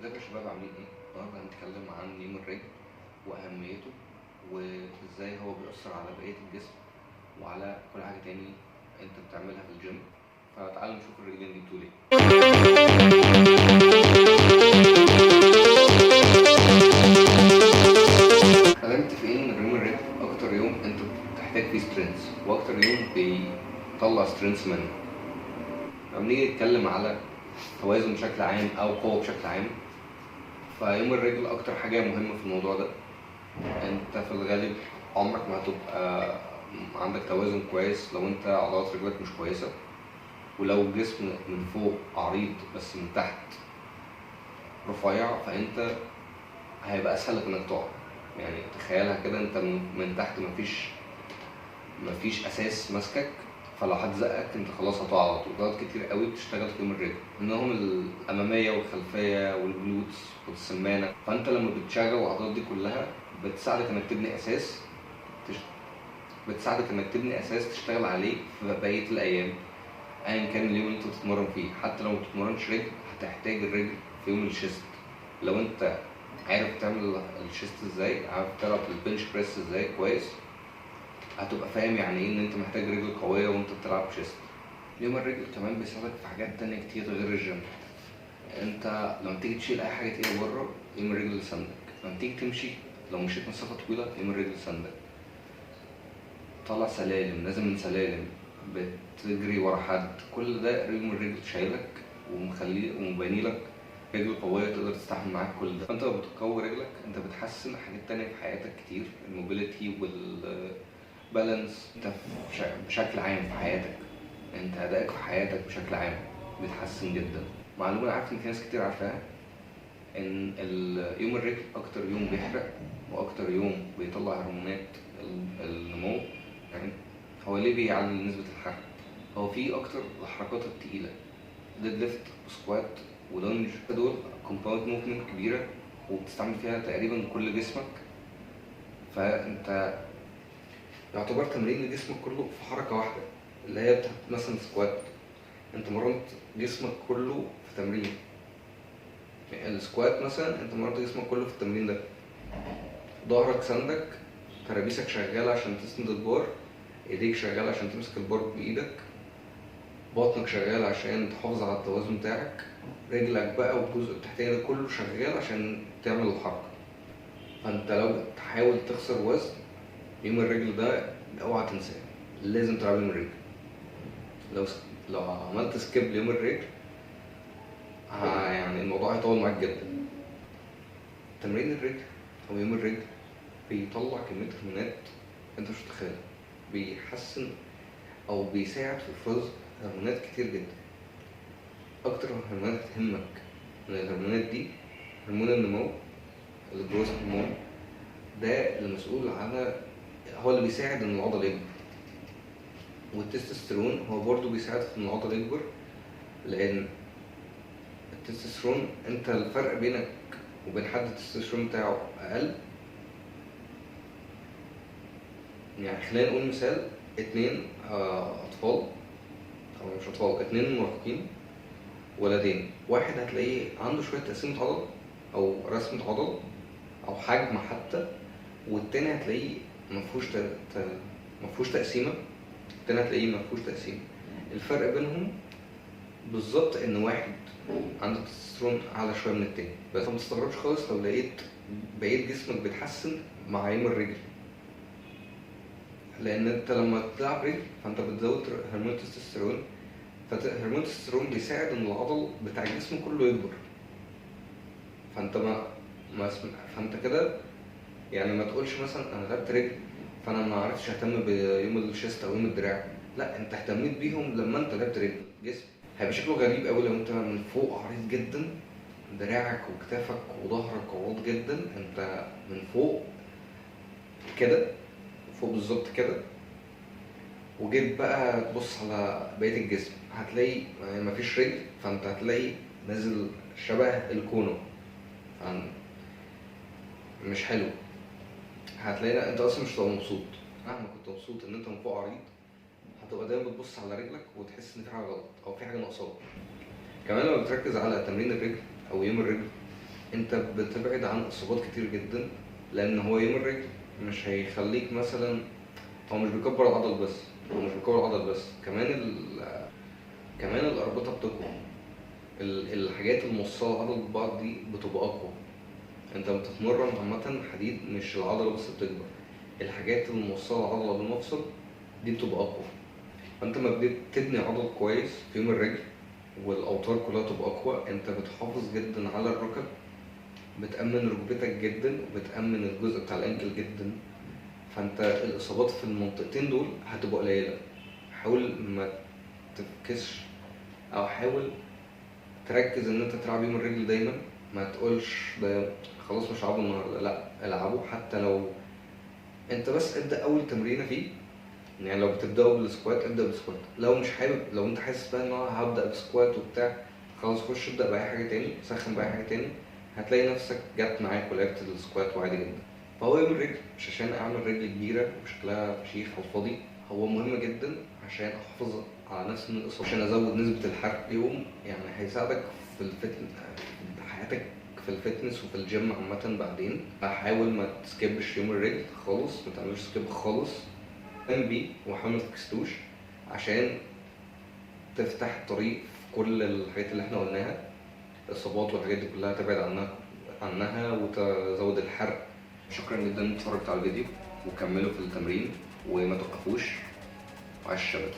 ازيكم يا شباب عاملين ايه؟ النهارده هنتكلم عن يوم الرجل واهميته وازاي هو بيأثر على بقية الجسم وعلى كل حاجة تاني انت بتعملها في الجيم. فتعالوا نشوف الرجلين دي بتقول ايه. خلينا متفقين ان يوم الرجل اكتر يوم انت بتحتاج فيه سترينث واكتر يوم بيطلع سترينث منك. لما نيجي نتكلم على توازن بشكل عام او قوة بشكل عام، فيوم الرجل اكتر حاجة مهمة في الموضوع ده. انت في الغالب عمرك ما هتبقى عندك توازن كويس لو انت عضلات رجلك مش كويسة، ولو الجسم من فوق عريض بس من تحت رفيع فانت هيبقى اسهل لك انك تقع. يعني تخيلها كده، انت من تحت مفيش اساس ماسكك، فلو حد زقك انت خلاص هتقع على طول. ضغط كتير قوي بتشتغل في يوم الرجل، منهم الاماميه والخلفيه والجلوتس والسمانه. فانت لما بتشغل العضلات دي كلها بتساعدك انك تبني اساس تشتغل عليه في بقيه الايام، ايا كان اليوم اللي انت بتتمرن فيه. حتى لو ما بتتمرنش رجل هتحتاج الرجل في يوم الشيست. لو انت عارف تعمل الشيست ازاي، عارف تلعب البنش بريس ازاي كويس، هتبقى فاهم يعني ايه ان انت محتاج رجل قويه وانت بتلعب شيست. يوم الرجل كمان بيساعدك في حاجات تانية كتير غير الجيم. انت لما تيجي تشيل اي حاجه تقيله بره، يوم الرجل يساندك. لما تيجي تمشي، لو مشيت مسافه طويله، يوم الرجل يساندك. طلع سلالم، نازل من سلالم، بتجري ورا حد، كل ده يوم الرجل شايلك ومباني لك رجل قوية تقدر تستحمل معاك كل ده. فانت لو بتقوي رجلك انت بتحسن حاجات تانية في حياتك كتير، الموبيليتي والبالانس. انت بشكل عام في حياتك، انت ادائك في حياتك بشكل عام بيتحسن جدا. معلومة انا عارف ان في ناس كتير عارفاها، ان يوم الرجل اكتر يوم بيحرق واكتر يوم بيطلع هرمونات النمو. يعني هو ليه بيعلي نسبة الحرق؟ هو في اكتر الحركات التقيلة، ديد ليفت وسكوات ولونج، دول كومباوند موفمنت كبيرة وبتستعمل فيها تقريبا كل جسمك. فانت يعتبر تمرين لجسمك كله في حركة واحدة، اللي هي بتاعت مثلا سكوات. انت مرنت جسمك كله في تمرين. يعني السكوات مثلا انت مرنت جسمك كله في التمرين ده. ظهرك سندك، ترابيسك شغالة عشان تسند البار، ايديك شغالة عشان تمسك البار بايدك، بطنك شغال عشان تحافظ على التوازن بتاعك، رجلك بقى والجزء التحتاني ده كله شغال عشان تعمل الحركة. فانت لو تحاول تخسر وزن، يوم الرجل ده اوعى تنساه، لازم تلعب يوم الرجل. لو لو عملت سكيب ليوم الرجل يعني الموضوع هيطول معاك جدا. تمرين الرجل او يوم الرجل بيطلع كمية هرمونات انت مش متخيلها، بيحسن او بيساعد في افراز هرمونات كتير جدا. اكتر هرمونات تهمك من الهرمونات دي هرمون النمو، الجروث هرمون، ده المسؤول على، هو اللي بيساعد ان العضله يكبر. والتستوستيرون هو برضه بيساعد في ان العضله يكبر، لان التستوستيرون انت الفرق بينك وبين حد التستوستيرون بتاعه اقل. يعني خلينا نقول مثال، 2 اطفال، او مش اطفال، 2 مراهقين ولدين، واحد هتلاقيه عنده شويه تقسيمه عضل او رسمه عضل او حجم حتى، والتاني هتلاقيه مفهوش تقسيمه، التاني هتلاقيه مفهوش تقسيمه. الفرق بينهم بالظبط ان واحد عنده تستوستيرون اعلى شويه من التاني. بس ما تستغربش خالص لو لقيت بقيت جسمك بيتحسن مع يوم الرجل، لان انت لما تلعب رجل فانت بتزود هرمون التستوستيرون، فهرمون التستوستيرون بيساعد ان العضل بتاع الجسم كله يكبر. فانت فانت كده يعني ما تقولش مثلا انا لعبت رجل فانا ما عرفتش اهتم بيوم الشيست او يوم الدراع. لا، انت اهتميت بيهم لما انت لعبت رجل. جسم هيبقى شكله غريب قوي لو انت من فوق عريض جدا، دراعك وكتافك وظهرك عريض جدا، انت من فوق كده، فوق بالظبط كده، وجيت بقى تبص على بقيه الجسم هتلاقي مفيش رجل، فانت هتلاقي نازل شبه الكونو، مش حلو. هتلاقي انت اصلا مش هتبقى مبسوط. مهما كنت مبسوط ان انت من فوق عريض، هتبقى دايما بتبص على رجلك وتحس ان في حاجه غلط او في حاجه ناقصاك. كمان لما بتركز على تمرين الرجل او يوم الرجل، انت بتبعد عن اصابات كتير جدا، لان هو يوم الرجل مش هيخليك مثلا، هو مش بيكبر العضل بس، هو مش بيكبر العضل بس، كمان الاربطه بتقوى، الحاجات الموصله العضل ببعض دي بتبقى اقوى. انت بتتمرن عامه حديد، مش العضله بس بتكبر، الحاجات الموصله العضله بالمفصل دي بتبقى اقوى. فانت لما بتبني عضل كويس في يوم الرجل والاوتار كلها تبقى اقوى، انت بتحافظ جدا على الركب، بتأمن ركبتك جدا، وبتأمن الجزء بتاع الانكل جدا. فانت الاصابات في المنطقتين دول هتبقى قليله. حاول ما تفكسش، او حاول تركز ان انت تلعب يوم الرجل دايما. ما تقولش ده خلاص مش هلعبه النهارده، لا العبه. حتى لو انت بس ابدا اول تمرينه فيه، يعني لو بتبداوا بالسكوات ابدا بالسكوات، لو مش حابب، لو انت حاسس بقى ان انا هبدا بسكوات وبتاع، خلاص خش ابدا باي حاجه تاني، سخن باي حاجه تاني، هتلاقي نفسك جت معاك ولعبت السكوات وعادي جدا. فهو يوم الرجل مش عشان اعمل رجل كبيره وشكلها فشيخ على الفاضي، هو مهم جدا عشان احافظ على نفسي من الاصابه، عشان ازود نسبه الحرق يوم، يعني هيساعدك في في حياتك في الفتنس وفي الجيم عامه. بعدين احاول ما تسكبش يوم الرجل خالص، ما تعملش سكيب خالص، قام بيه وحاول ما تفكستوش، عشان تفتح الطريق في كل الحاجات اللي احنا قلناها، الاصابات والحاجات دي كلها تبعد عنها وتزود الحرق. شكرا جدا ان اتفرجت على الفيديو، وكملوا في التمرين وما توقفوش، وعاش الشباب.